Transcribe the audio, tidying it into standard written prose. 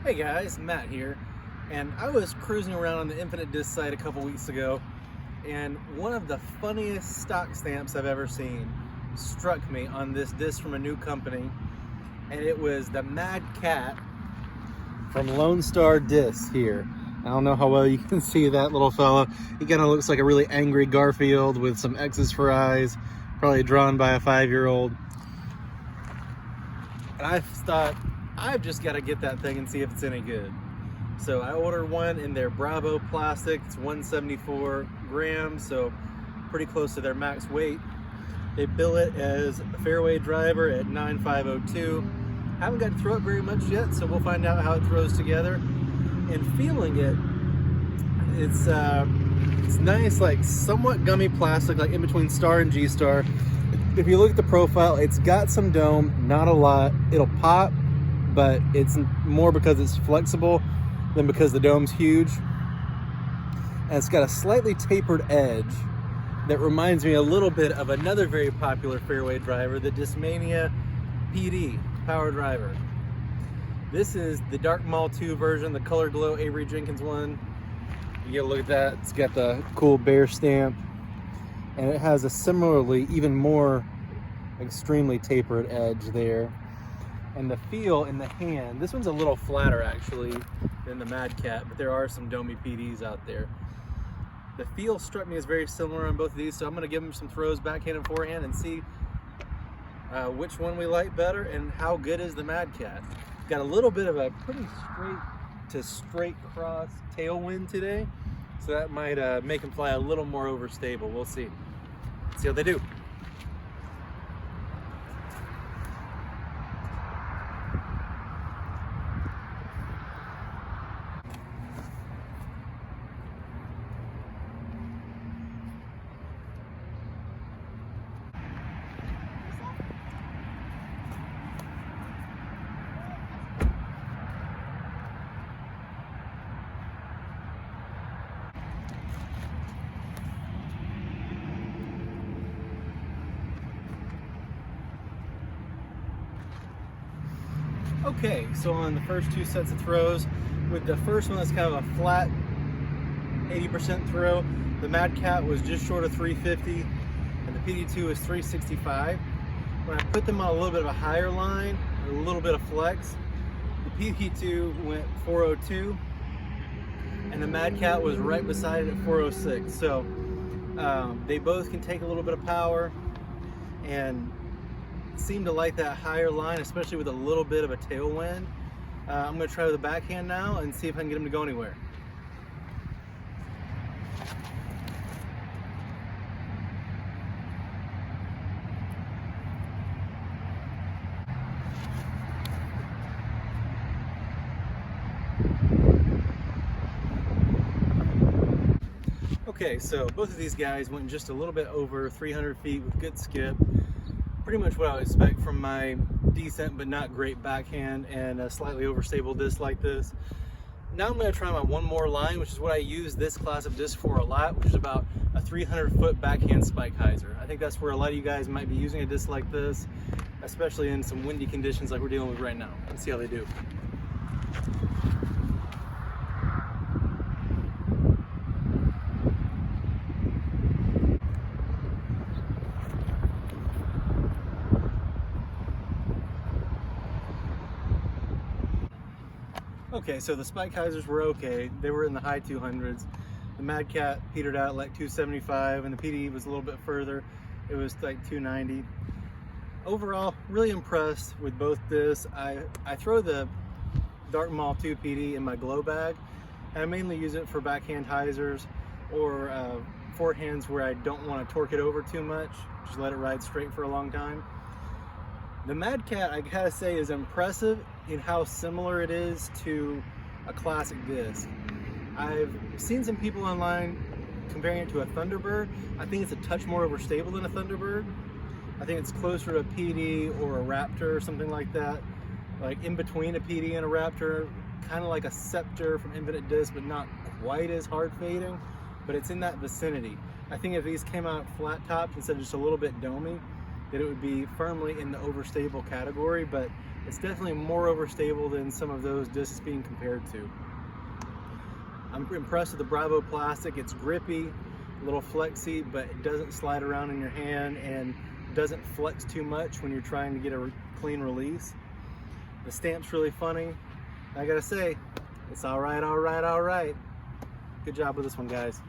Hey guys, Matt here, and I was cruising around on the Infinite Disc site a couple weeks ago, and one of the funniest stock stamps I've ever seen struck me on this disc from a new company, and it was the Mad Cat from Lone Star Disc here. I don't know how well you can see that little fella. He kind of looks like a really angry Garfield with some X's for eyes, probably drawn by a 5-year-old. And I thought, I've just got to get that thing and see if it's any good. So I ordered one in their Bravo plastic. It's 174 grams, so pretty close to their max weight. They bill it as a Fairway driver at 9502. Haven't got to throw it very much yet, so we'll find out how it throws together. And feeling it, it's nice, like somewhat gummy plastic, like in between Star and G-Star. If you look at the profile, it's got some dome, not a lot. It'll pop, but it's more because it's flexible than because the dome's huge. And it's got a slightly tapered edge that reminds me a little bit of another very popular fairway driver, the Discmania PD power driver. This is the Dark Maul 2 version, the Color Glow Avery Jenkins one. You get a look at that. It's got the cool bear stamp, and it has a similarly even more extremely tapered edge there. And the feel in the hand, this one's a little flatter actually than the Mad Cat, but there are some domey PDs out there. The feel struck me as very similar on both of these, so I'm going to give them some throws, backhand and forehand, and see which one we like better and how good is the Mad Cat. Got a little bit of a pretty straight cross tailwind today, so that might make him fly a little more overstable. We'll see. See how they do. Okay, so on the first two sets of throws, with the first one that's kind of a flat 80% throw, the Mad Cat was just short of 350 and the PD2 is 365. When I put them on a little bit of a higher line, a little bit of flex, the PD2 went 402 and the Mad Cat was right beside it at 406. So they both can take a little bit of power and seem to like that higher line, especially with a little bit of a tailwind. I'm going to try with the backhand now and see if I can get him to go anywhere. Okay, so both of these guys went just a little bit over 300 feet with good skip. Pretty much what I would expect from my decent but not great backhand and a slightly overstable disc like this. Now I'm going to try my one more line, which is what I use this class of disc for a lot, which is about a 300-foot backhand spike hyzer. I think that's where a lot of you guys might be using a disc like this, especially in some windy conditions like we're dealing with right now. Let's see how they do. Okay, so the spike hyzers were okay. They were in the high 200s. The Mad Cat petered out like 275, and the PD was a little bit further. It was like 290. Overall, really impressed with both discs. I throw the Dark Maul 2 PD in my glow bag, and I mainly use it for backhand hyzers or forehands where I don't want to torque it over too much, just let it ride straight for a long time. The Mad Cat, I gotta say, is impressive in how similar it is to a classic disc. I've seen some people online comparing it to a Thunderbird. I think it's a touch more overstable than a Thunderbird. I think it's closer to a PD or a Raptor or something like that. Like in between a PD and a Raptor, kind of like a Scepter from Infinite Disc, but not quite as hard fading, but it's in that vicinity. I think if these came out flat topped instead of just a little bit domey, that it would be firmly in the overstable category, but It's definitely more overstable than some of those discs being compared to. I'm impressed with the Bravo plastic. It's grippy, a little flexy, but it doesn't slide around in your hand and doesn't flex too much when you're trying to get a clean release. The stamp's really funny. I gotta say, it's all right, all right, all right. Good job with this one, guys.